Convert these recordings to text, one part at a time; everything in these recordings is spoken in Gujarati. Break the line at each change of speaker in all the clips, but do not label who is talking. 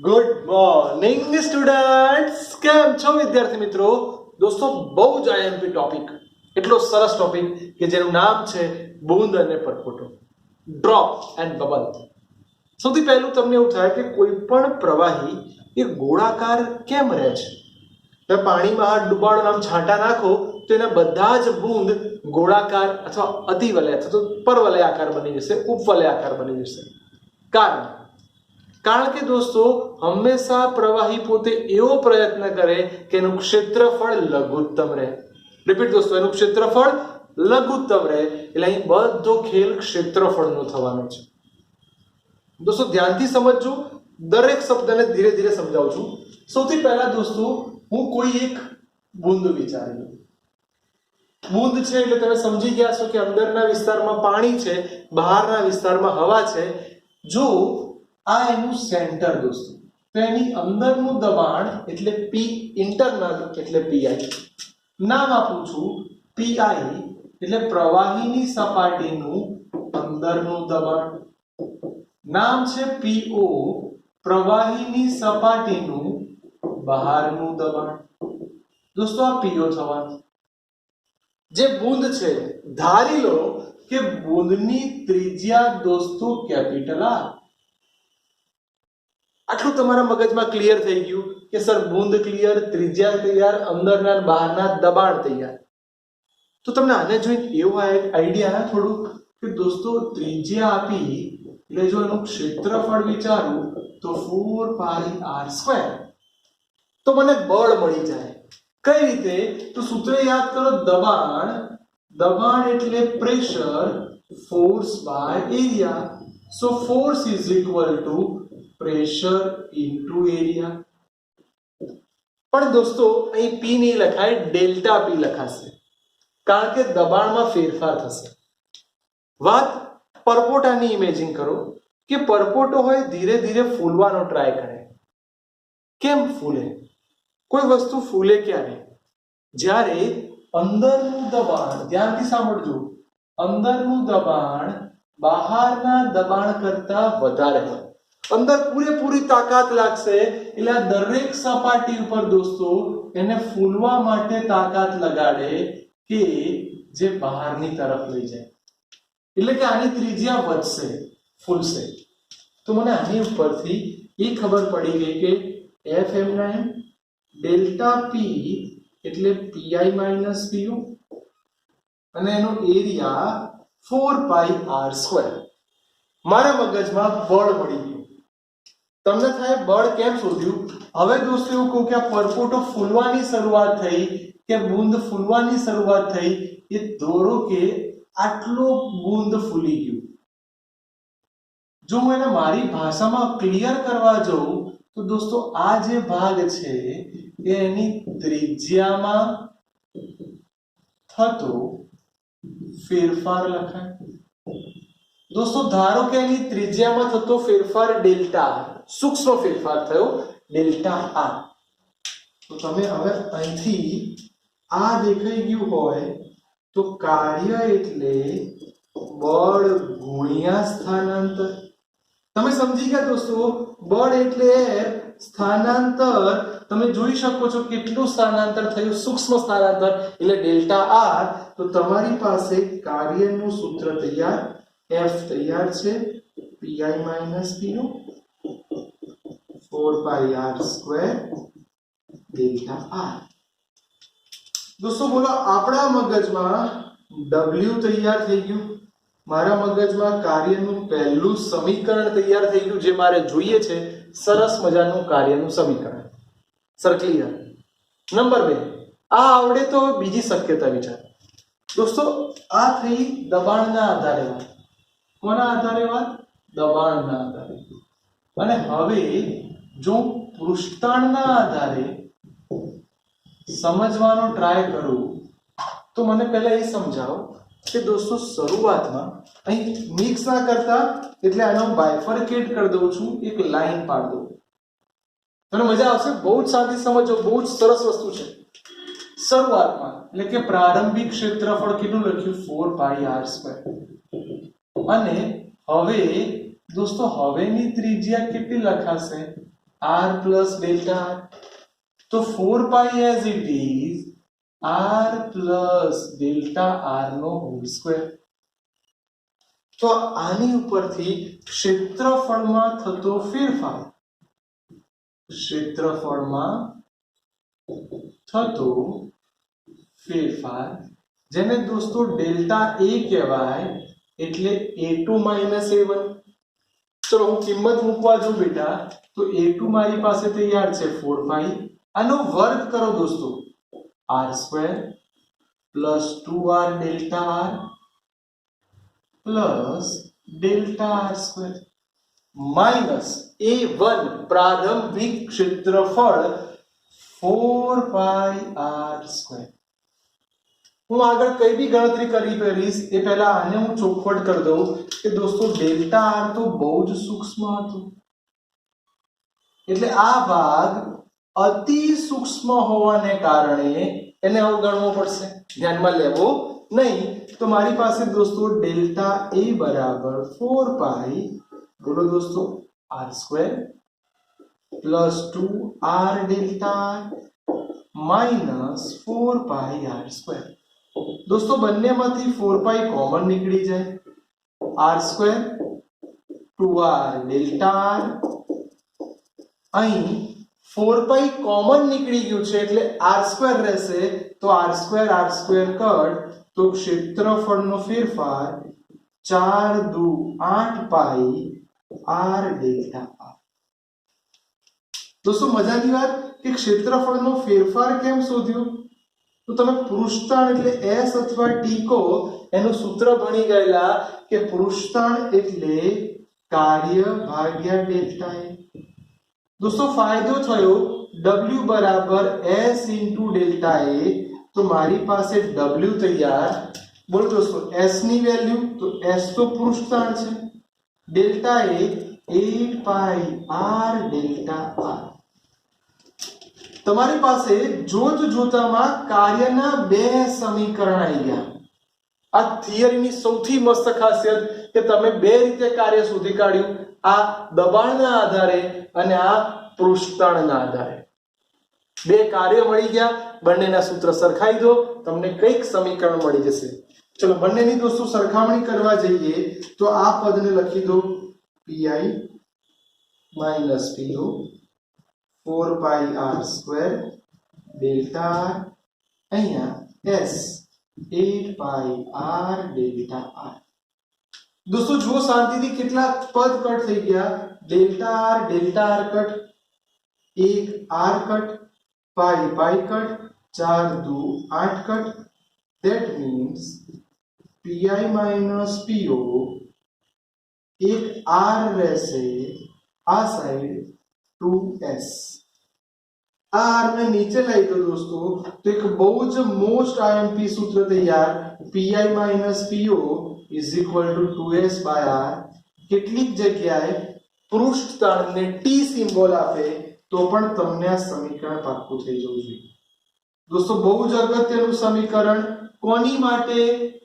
ગુડ મોર્નિંગ સ્ટુડન્ટ્સ, કેમ છો વિદ્યાર્થી મિત્રો? દોસ્તો, બહુ જ આઈએમપી ટોપિક, એટલો સરસ ટોપિક કે જેનું નામ છે બૂંદ અને પરપોટો, ડ્રોપ એન્ડ બબલ. સૌથી પહેલું તમને એવું થાય કે કોઈ પણ પ્રવાહી એ ગોળાકાર કેમ રહે છે? તમે પાણીમાં હાથ ડુબાડો, આમ છાંટા નાખો તો એના બધા જ બૂંદ ગોળાકાર અથવા અધિવલય અથવા તો પરવલયાકાર બની જશે, ઉપવલયાકાર બની જશે. કારણ કે દોસ્તો, હંમેશા પ્રવાહી પોતે એવો પ્રયત્ન કરે કે એનું ક્ષેત્રફળ લઘુત્તમ રહે. રિપીટ દોસ્તો, એનું ક્ષેત્રફળ લઘુત્તમ રહે, એટલે અહીં બધો ખેલ ક્ષેત્રફળનો થવાનો છે. દોસ્તો ધ્યાનથી સમજજો, દરેક શબ્દને ધીરે ધીરે સમજાવું છું. સૌથી પહેલા દોસ્તો, હું કોઈ એક બૂંદ વિચારી લઉં. બૂંદ છે એટલે તમે સમજી ગયા છો કે અંદરના વિસ્તારમાં પાણી છે, બહારના વિસ્તારમાં હવા છે. જો આ એનું સેન્ટર દોસ્તો, તો એની અંદરનું દબાણ એટલે પી ઇન્ટરનલ એટલે પીઆઈ. નામ આપું છું પીઆઈ એટલે પ્રવાહીની સપાટીનું અંદરનું દબાણ. નામ છે પીઓ, પ્રવાહીની સપાટીનું બહારનું દબાણ. દોસ્તો આ પીઓ થવાનું. જે બૂંદ છે, ધારી લો કે બૂંદની ત્રિજ્યા દોસ્તો કેપિટલ આર. આટલું તમારા મગજમાં ક્લિયર થઈ ગયું કે સર બૂંદ ક્લિયર, ત્રિજ્યા તૈયાર, અંદરના બહારના દબાણ તૈયાર. તો તમને આને જોઈને એવો આઈડિયા થોડું કે દોસ્તો ત્રિજ્યા આપી એટલે જો એનું ક્ષેત્રફળ વિચારું તો 4πr², તો મને બળ મળી જાય. કઈ રીતે? તો સૂત્ર યાદ કરો, દબાણ એટલે pressure, force by area. So force is equal to pressure into area. પણ દોસ્તો અહીં પી નહીં લખાય, ડેલ્ટા પી લખાશે, કારણ કે દબાણમાં ફેરફાર થશે. વાત પરપોટાની ઇમેજિન કરો કે પરપોટો હોય ધીરે ધીરે ફૂલવાનો ટ્રાય કરે. કેમ ફૂલે? કોઈ વસ્તુ ફૂલે ક્યારે? જ્યારે અંદરનું દબાણ, ધ્યાનથી સાંભળજો, અંદરનું દબાણ બહારના દબાણ કરતા વધારે હોય. અંદર પૂરેપૂરી તાકાત લાગશે એટલે આ દરેક સપાટી ઉપર દોસ્તો એને ફૂલવા માટે તાકાત લગાડે કે જે બહારની તરફ લઈ જાય. એટલે કે આની ત્રિજ્યા વધશે, ફૂલશે. તો મને આની ઉપરથી એ ખબર પડી ગઈ કે Fm9 ડેલ્ટા પી એટલે પીઆઈ માઇનસ પીયુ અને એનો એરિયા 4πr². મારા મગજમાં બળ મળી ગયું. તમને થાય બળ કેમ શોધ્યું? હવે દોસ્તો એવું કહું કે આ પરપોટો ફૂલવાની શરૂઆત થઈ કે બૂંદ ફૂલવાની શરૂઆત થઈ, એ દોરો કે આટલો બૂંદ ફૂલી ગયું. જો હું એને મારી ભાષામાં ક્લિયર કરવા જાઉં તો દોસ્તો આ જે ભાગ છે એ એની ત્રિજ્યામાં થતો ફેરફાર લખાય. દોસ્તો ધારો કે એની ત્રિજ્યામાં થતો ફેરફાર ડેલ્ટા, સૂક્ષ્મ ફેરફાર થયો ડેલ્ટા આર. તો તમે હવે અહીંથી આ દેખાઈ ગયું હોય તો કાર્ય એટલે બળ ગુણ્યા સ્થાનાંતર. તમે સમજી ગયા દોસ્તો? બળ એટલે સ્થાનાંતર. તમે જોઈ શકો છો કેટલું સ્થાનાંતર થયું, સૂક્ષ્મ સ્થાનાંતર એટલે ડેલ્ટા આર. તો તમારી પાસે કાર્યનું સૂત્ર તૈયાર, F તૈયાર છે, P I minus P U 4πr² delta r. દોસ્તો બોલો, આપણા મગજમાં W તૈયાર થઈ ગયું, મારા મગજમાં કાર્યનું પહેલું સમીકરણ તૈયાર થઈ ગયું, જે મારે જોઈએ છે, સરસ મજાનું કાર્યનું સમીકરણ. Sir clear? નંબર 2, આ આવડે તો બીજી શક્યતા વિચાર. દોસ્તો આ થઈ દબાણના આધારે વાત. કોના આધારે વાત? દબાણના આધારે. અને હવે જો પૃષ્ઠતાણના આધારે સમજવાનો ટ્રાય કરું તો મને પહેલા એ સમજાવો કે દોસ્તો શરૂઆતમાં અહીં મિક્સ ના કરતા, એટલે આનો બાયફર્કેટ કરી દઉં છું, એક લાઈન પાડી દઉં. તમને મજા આવશે, બહુ જ શાંતિ સમજો, બહુ જ સરસ વસ્તુ છે. શરૂઆતમાં એટલે કે પ્રારંભિક ક્ષેત્રફળ કેટલું લખ્યું? 4πr². અને હવે દોસ્તો હવેની ત્રિજ્યા કેટલી લખાશે? r plus delta r. तो 4 pi as it is r plus delta r no whole square. તો આની ઉપરથી ક્ષેત્રફળમાં થતો ફેરફાર, ક્ષેત્રફળમાં થતો ફેરફાર જેને દોસ્તો ડેલ્ટા a કહેવાય, એટલે a2 a1. ચલો હું કિંમત મૂકવા જાઉં બેટા, તો a2 મારી પાસે તૈયાર છે 4 પાઈ. આનો વર્ગ કરો દોસ્તો, r² plus 2r delta r plus delta r² minus a1 પ્રારંભિક ક્ષેત્રફળ 4 પાઈ r². હું આગળ કઈ બી ગણતરી કરી કરીશ એ પહેલા આને હું ચોખવટ કરી દઉં કે દોસ્તો ડેલ્ટા r તો બહુ જ સૂક્ષ્મ હતું, એટલે આ ભાગ અતિ સૂક્ષ્મ હોવાને કારણે એને અવગણવો પડશે, ધ્યાનમાં લેવો નહીં. તો મારી પાસે દોસ્તો ડેલ્ટા a બરાબર 4 પાઈ, બોલો દોસ્તો, r² plus 2r delta r minus 4 pi r². દોસ્તો બંનેમાંથી 4 પાઈ કોમન નીકળી જાય, r² 2r ડેલ્ટા r. અહીં 4 પાઈ કોમન નીકળી ગયું છે એટલે r² રહેશે, તો r² કટ, તો ક્ષેત્રફળનો ફેરફાર 4 દુ 8 પાઈ r ડેલ્ટા r. દોસ્તો મજાની વાત કે ક્ષેત્રફળનો ફેરફાર કેમ શોધ્યો? તો તમે પૃષ્ઠતાણ એટલે s અથવા t કો એનું સૂત્ર ભણી ગયેલા કે પૃષ્ઠતાણ એટલે કાર્ય ભાગ્યા ડેલ્ટા a. દોસ્તો ફાયદો થયો, w બરાબર s ઇન્ટુ ડેલ્ટા a. તો મારી પાસે w તૈયાર. બોલો દોસ્તો s ની વેલ્યુ, તો s તો પૃષ્ઠતાણ છે, delta a 8 pi r delta r. તમારી પાસે જોત જોતામાં કાર્યના બે સમીકરણ આવી ગયા. આ થિયરીની સૌથી મસ્ત ખાસિયત કે તમે બે રીતે કાર્ય શોધી કાઢ્યું, આ દબાણના આધારે અને આ પૃષ્ઠતાણના આધારે. બે કાર્ય મળી ગયા, બંનેના સૂત્ર સરખાઈ દો, તમને કઈક સમીકરણ મળી જશે. ચલો બંનેની દોસ્તો સરખામણી કરવા જઈએ તો આ પદને લખી દો pi minus po 4 pi r² delta r, અહીંયા s 8 pi r delta r. દોસ્તો જુઓ શાંતિથી કેટલા પદ કટ થઈ ગયા, delta r cut, 1 r cut, pi pi cut, 4 દુ 8 cut. that means pi minus po, એક r રહેશે આ સાઈડ 2s. આ r ને નીચે લઈ દો દોસ્તો તો એક બહુ જ મોસ્ટ આઈએમપી સૂત્ર તૈયાર, pi minus po is equal to 2s by r. કેટલીક જગ્યાએ પૃષ્ઠતાણને t સિમ્બોલ આપે તો પણ તમને આ સમીકરણ પાક્કું થઈ જવું જોઈએ. દોસ્તો બહુ જ અગત્યનું સમીકરણ, કોની માટે?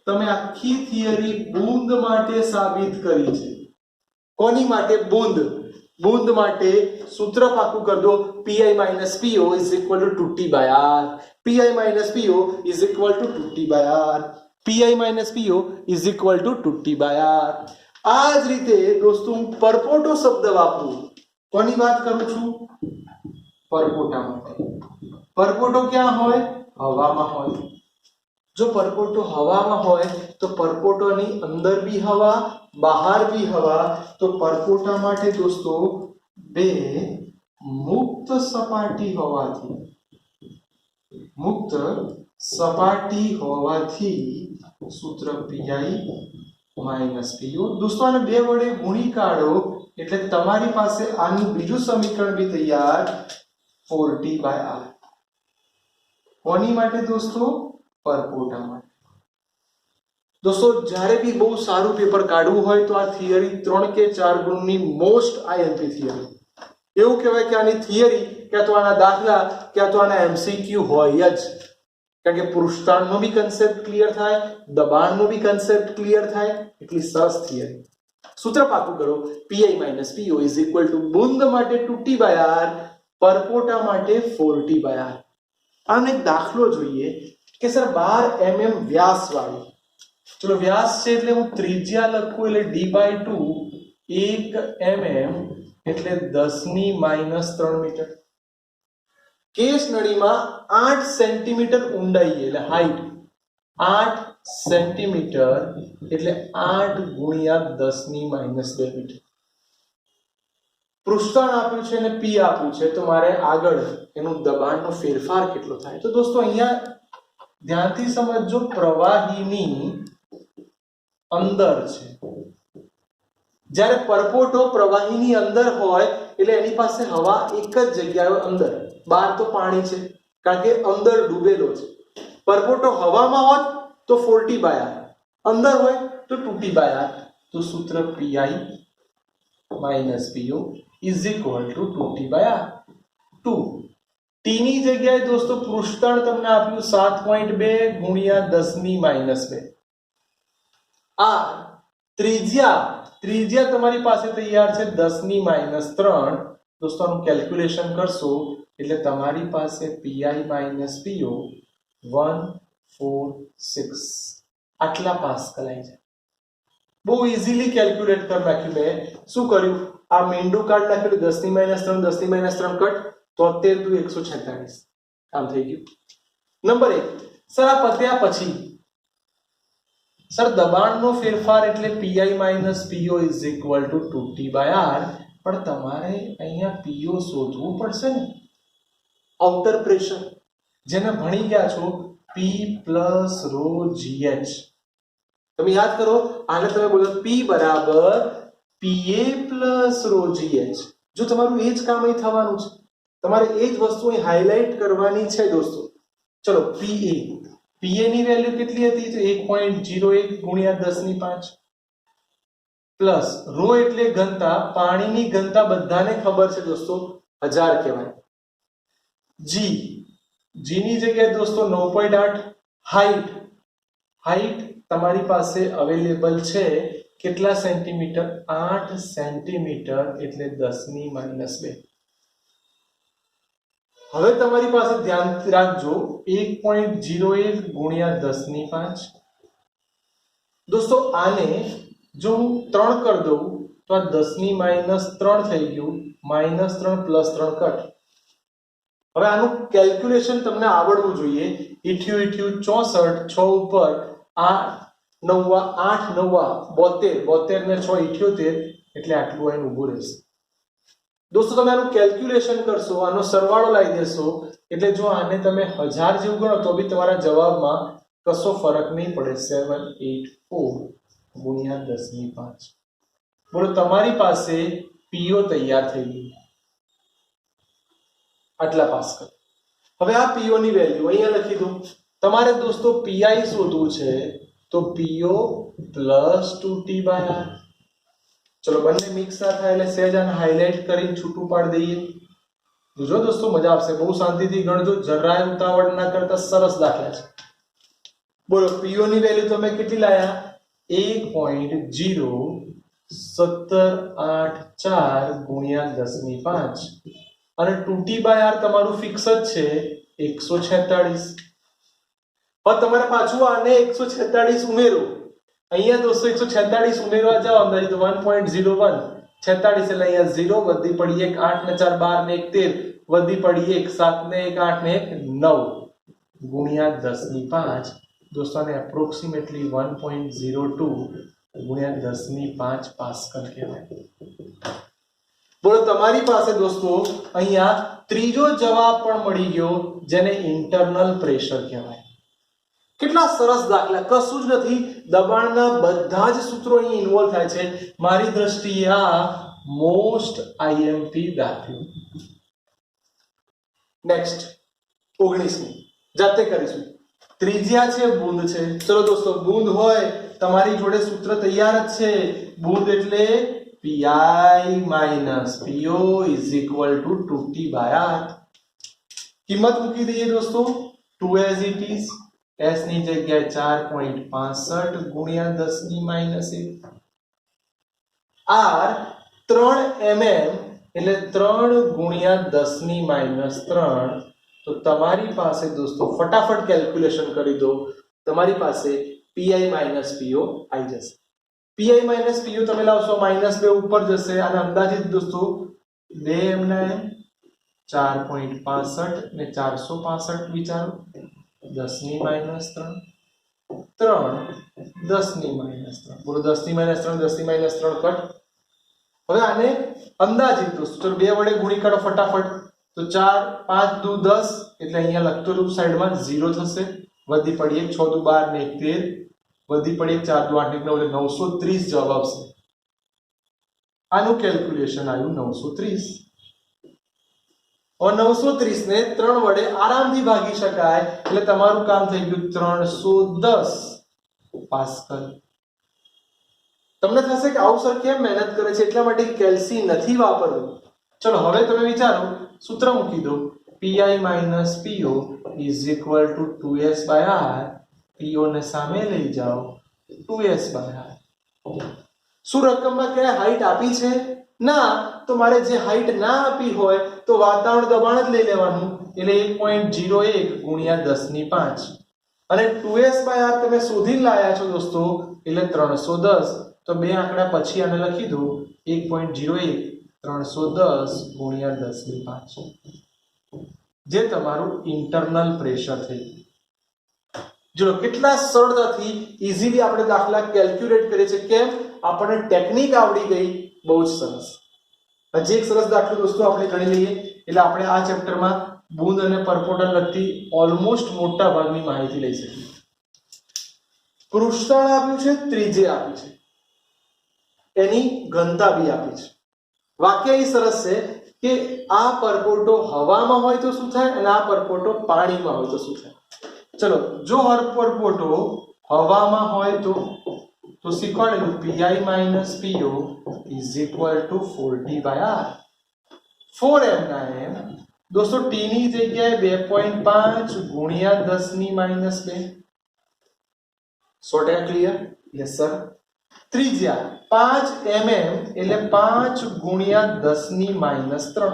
તમે આખી થિયરી બૂંદ માટે સાબિત કરી છે. કોની માટે? બૂંદ. બૂંદ માટે સૂત્ર પાકું કરી દો, pi minus po is equal to 2t by r. pi minus po is equal to 2t by r. pi minus po is equal to 2t by r. આ જ રીતે દોસ્તો હું પરપોટો શબ્દ વાપરું. કોની વાત કરું છું? પરપોટા માટે. પરપોટો ક્યાં હોય? હવામાં હોય. જો પરપોટો હવામાં હોય તો પરપોટોની અંદર બી હવા, બહાર બી હવા. તો પરપોટા માટે દોસ્તો બે મુક્ત સપાટી હોવાથી સૂત્ર pi માઇનસ po. દોસ્તો આને બે વડે ગુણી કાઢો એટલે તમારી પાસે આનું બીજું સમીકરણ બી તૈયાર, 4t by r. કોની માટે દોસ્તો? પરપોટા માટે. દોસ્તો જ્યારે બી બહુ સારું પેપર કાઢવું હોય તો આ થિયરી 3 કે 4 ગુણની મોસ્ટ આઈએમપી થિયરી. એવું કહેવાય કે આની થિયરી ક્યાં તો આના દાખલા ક્યાં તો આના એમસીક્યુ હોય જ, કારણ કે પૃષ્ઠતાણનો બી કન્સેપ્ટ ક્લિયર થાય, દબાણનો બી કન્સેપ્ટ ક્લિયર થાય, એટલી સરસ થિયરી. सूत्र पाकू करो, PI minus PO is equal to બુંદ માટે 2T/r, પરપોટા માટે 4T/r. આનો એક દાખલો જોઈએ કે સર 12 mm વ્યાસ વાળું, ચલો વ્યાસ છે એટલે હું ત્રિજ્યા લખું એટલે d/2, 1 mm એટલે 10⁻³ મીટર. કેસ નળીમાં 8 સેન્ટીમીટર ઊંડાઈ એટલે હાઈટ 8 સેન્ટીમીટર એટલે 8 × 10⁻² મીટર. પૃષ્ઠાણ આપ્યું છે અને પી આપ્યું છે, તો મારે આગળ એનું દબાણનો ફેરફાર કેટલો થાય. તો દોસ્તો અહીંયા ધ્યાનથી સમજજો, પ્રવાહીની અંદર છે. જ્યારે પરપોટો પ્રવાહીની અંદર હોય એટલે એની પાસે હવા એક જ જગ્યાએ અંદર, બહાર તો પાણી છે કારણ કે અંદર ડૂબેલો છે. પરપોટો હવામાં હોત તો 4T/r, અંદર હોય તો 2T/r. તો સૂત્ર PI minus PO is equal two 2T/r. 2 T ની જગ્યાએ દોસ્તો પૃષ્ઠાણ તમને આપ્યું 7.2 × 10⁻². આ ત્રિજ્યા તમારી પાસે તૈયાર છે 10⁻³ દોસ્તો. આનું કેલ્ક્યુલેશન કરશો એટલે તમારી પાસે પીઆઈ માઇનસ પીઓ 146 આટલા પાસ્કલ આવી જાય. બહુ ઇઝીલી કેલ્ક્યુલેટ કરી નાખ્યું. મેં શું કર્યું, આ મીંડું કાઢ નાખ્યું, 10⁻³ 10⁻³ કટ, 73 × 146 કામ થઈ ગયું. નંબર 1, સર આ પત્યા પછી સર દબાણનો ફેરફાર એટલે PI minus PO is equal two 2T/r. પણ તમારે અહીંયા પીઓ શોધવું પડશે ને, આઉટર પ્રેશર, જેને ભણી ગયા છો P પ્લસ રો GH. તમે યાદ કરો, આને તમે બોલો P બરાબર PA પ્લસ રો GH. જો તમારું એ જ કામ અહીં થવાનું છે, તમારે એ જ વસ્તુ અહીં હાઇલાઇટ કરવાની છે દોસ્તો. ચલો PA ની વેલ્યુ કેટલી હતી? તો 1.01 × 10⁵ પ્લસ રો એટલે ઘનતા, પાણીની ઘનતા બધાને ખબર છે દોસ્તો 1000 કહેવાય. જી ની જગ્યાએ દોસ્તો 9.8. હાઈટ તમારી પાસે અવેલેબલ છે કેટલા સેન્ટીમીટર? 8 સેન્ટીમીટર એટલે 10⁻². હવે તમારી પાસે ધ્યાન રાખજો 1.01 × 10⁵. દોસ્તો આને જો હું 3 કરી દઉં તો આ 10⁻³ થઈ ગયું, -3 + 3 કટ. હવે આનું કેલ્ક્યુલેશન તમને આવડવું જોઈએ. ઈઠ્યું 64, 6 ઉપર 8 9 72 ને 6 78 એટલે આટલું આઈને ઊભું રહેશે. દોસ્તો તમે આનું કેલ્ક્યુલેશન કરશો, આનો સરવાળો લાવી દેશો એટલે જો આને તમે 1000 જેવું ગણો તો બી તમારા જવાબમાં કશો ફરક નહીં પડે. 784 × 10⁵. બોલો તમારી પાસે પીઓ તૈયાર થઈ ગઈ આટલા પાસ્કલ. હવે આ પીઓ ની વેલ્યુ અહીંયા લખી દો. તમારે દોસ્તો પીઆઈ શોધવું છે તો પીઓ પ્લસ 2T/r. ચલો બંને મિક્સ ના થાય એટલે સહેજ આને હાઇલાઇટ કરીને છૂટું પાડી દઈએ. જો દોસ્તો મજા આવશે, બહુ શાંતિથી ગણજો, જરાય ઉતાવળ ના કરતા. સરસ દાખલા છે. બોલો પીઓ ની વેલ્યુ તમે કેટલી લાયા? 1.0784 × 10⁵. અને 2T/r તમારું ફિક્સ જ છે 146. હવે તમારે પાછું આને 146 ઉમેરો. અહીંયા દોસ્તો 146 ઉમેરવા જાવ અંદર તો 1.01 46 એટલે અહીંયા 0 વધી પડી 1, 8 ને 4 12 ને 1 13 વધી પડી 1, 7 ને 1 8 ને 1 9 × 10⁵. દોસ્તો આને એપ્રોક્સિમેટલી 1.02 × 10⁵ પાસ્કલ કહેવાય. બોલો તમારી પાસે દોસ્તો અહીંયા ત્રીજો જવાબ પણ મળી ગયો, જેને ઇન્ટરનલ પ્રેશર કહેવાય. કેટલા સરસ દાખલા, કશું જ નથી, દબાણના બધા જ સૂત્રો અહીં ઇન્વોલ્વ થાય છે. મારી દ્રષ્ટિએ આ મોસ્ટ આઈએમપી દાખલો. નેક્સ્ટ 19મી જાતે કરીશું. ત્રિજ્યા છે બુંદ છે. ચલો દોસ્તો બુંદ હોય તમારી જોડે સૂત્ર તૈયાર જ છે. બુંદ એટલે PI minus PO is equal two 2T/r. કિંમત મૂકી દઈએ દોસ્તો 2 એઝ ઇટ ઇઝ. s ની જગ્યાએ 4.65 × 10⁻1. r 3 mm એટલે 3 ગુણ્યા 10 ની -3 તો તમારી પાસે દોસ્તો ફટાફટ કેલ્ક્યુલેશન કરી દો તમારી પાસે pi PO આવી જશે pi PO તમે લાવશો -2 ઉપર જશે અને અંદાજિત દોસ્તો 2 m ના m 4.65 ને 465 વિચારો 10 ની -3 3 10 ની -3 બોલો 10 ની -3 10 ની -3 કટ હવે આને અંદાજિત દોસ્તો ચલો 2 વડે ગુણી કાઢો ફટાફટ તો 4 5 દુ 10 એટલે અહીંયા લખતો રૂપ સાઈડમાં 0 થશે વધી પડી 1 6 દુ 12 ને 1 13 વધી પડી 4 દુ 8 એટલે 930 જવાબ આવશે આનું કેલ્ક્યુલેશન આવ્યું 930 और 930 ને 3 વડે આરામથી ભાગી શકાય એટલે તમારું કામ થઈ ગયું 310 પાસ્કલ તમને થશે કે આવું સર કેમ મહેનત કરે છે એટલા માટે કેલ્સી નથી વાપરવું ચલો હવે તમે વિચારો સૂત્ર મૂકી દો pi PO = 2s/r PO ને સામે લઈ જાઓ 2s/r શું રકમમાં કે હાઈટ આપી છે ના તો મારે જે હાઈટ ના આપી હોય તો વાતાવરણ દબાણ જ લઈ લેવાનું એટલે 1.01 ગુણ્યા 10 ની 5 અને 2s/r તમે શોધી લાયા છો દોસ્તો એટલે 310 તો બે આંકડા પછી આને લખી દો 1.01 310 ગુણ્યા 10 ની 5 જે તમારું ઇન્ટરનલ પ્રેશર થઈ જો કેટલા સરળતાથી ઈઝીલી આપણે દાખલા કેલ્ક્યુલેટ કરીએ છીએ કેમ આપણને ટેકનિક આવડી ગઈ બહુ જ સરસ હજી એક સરસ દાખલો દોસ્તો આપણે ગણી લઈએ એટલે આપણે આ ચેપ્ટરમાં બૂંદ અને પરપોટા લગતી ઓલમોસ્ટ મોટા ભાગની માહિતી લઈ શકીએ પૃષ્ઠતાણ આપ્યું છે ત્રિજ્યા આપી છે એની ઘનતા બી આપી છે વાક્ય એ સરસ છે કે આ પરપોટો હવામાં હોય તો શું થાય અને આ પરપોટો પાણીમાં હોય તો શું થાય ચલો જો પરપોટો હવામાં હોય તો શીખવાડેલું pi PO = 40/r 4 m ના m દોસ્તો t ની જગ્યાએ 2.5 ગુણ્યા 10 ની -2 100% ક્લિયર યસ સર ત્રિજ્યા 5 mm એટલે 5 ગુણ્યા 10 ની -3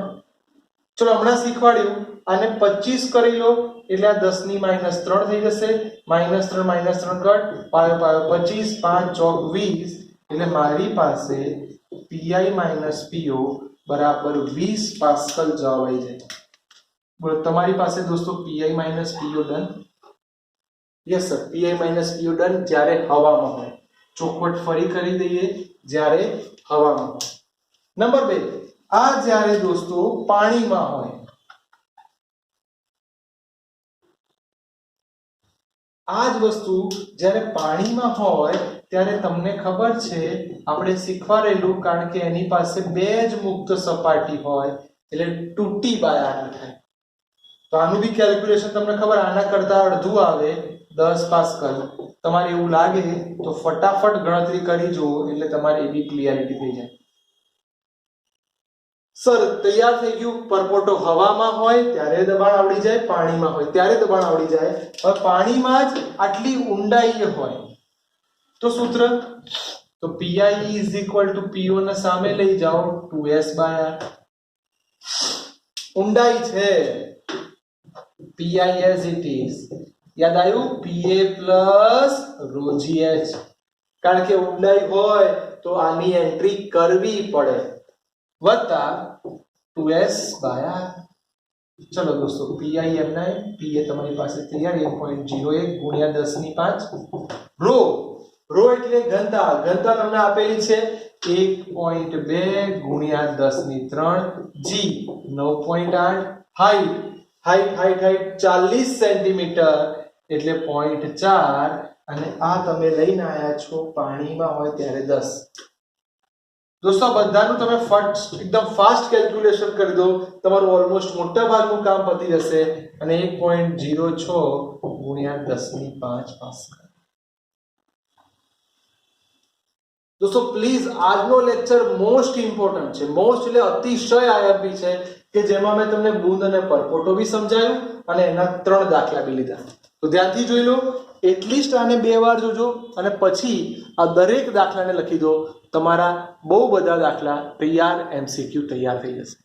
ચલો હમણાં શીખવાડ્યું આને 25 કરી લો એટલે આ 10 ની -3 થઈ જશે -3 કટ પાયો 25 5 ચોક 20 એટલે મારી પાસે pi PO બરાબર 20 પાસ્કલ જવાબ આવી જાય બોલો તમારી પાસે દોસ્તો pi PO done yes sir pi PO done જ્યારે હવામાં હોય ચોખવટ ફરી કરી દઈએ જ્યારે હવામાં હોય નંબર 2 આ જ્યારે દોસ્તો પાણીમાં હોય આ જ વસ્તુ જ્યારે પાણીમાં હોય ત્યારે તમને ખબર છે આપણે શીખવાડેલું કારણ કે એની પાસે બે જ મુક્ત સપાટી હોય એટલે 2t/r થાય તો આનું બી કેલ્ક્યુલેશન તમને ખબર આના કરતા અડધું આવે 10 પાસ્કલ તમારે એવું લાગે તો ફટાફટ ગણતરી કરી જુઓ એટલે તમારે એ બી ક્લિયરિટી થઈ જાય સર તૈયાર થઈ ગયું પરપોટો હવામાં હોય ત્યારે દબાણ આવડી જાય પાણીમાં હોય ત્યારે દબાણ આવડી જાય હવે પાણીમાં જ આટલી ઊંડાઈએ હોય તો સૂત્ર તો pi = PO ને સામે લઈ જાઓ 2s/r ઊંડાઈ છે pi as it is યાદ આવ્યું pa + ρgh કારણ કે ઊંડાઈ હોય તો આની એન્ટ્રી કરવી પડે વત્તા 2s/r ચલો દોસ્તો pi m ના pa તમારી પાસે તૈયાર 1.01 ગુણ્યા 10 ની 5 રો એટલે ઘનતા તમને આપેલી છે 1.2 ગુણ્યા 10 ની 3 g 9.8 હાઈટ 40 સેન્ટીમીટર એટલે 0.4 અને આ તમે લઈને આયા છો પાણીમાં હોય ત્યારે 10 દોસ્તો બધાનું તમે એકદમ ફાસ્ટ કેલ્ક્યુલેશન કરી દો તમારું ઓલમોસ્ટ મોટા ભાગનું કામ પતી જશે અને 1.06 ગુણ્યા 10 ની 5 પાસ્કલ દોસ્તો પ્લીઝ આજનો લેક્ચર મોસ્ટ ઇમ્પોર્ટન્ટ છે મોસ્ટ એટલે અતિશય આઈએમપી છે કે જેમાં મેં તમને બૂંદ અને પરપોટો બી સમજાયું અને એના 3 દાખલા બી લીધા તો ધ્યાનથી જોઈ લો એટલીસ્ટ આને 2 વાર જોજો અને પછી આ દરેક દાખલાને લખી દો. તમારા બહુ બધા દાખલા તૈયાર, MCQ તૈયાર થઈ જશે.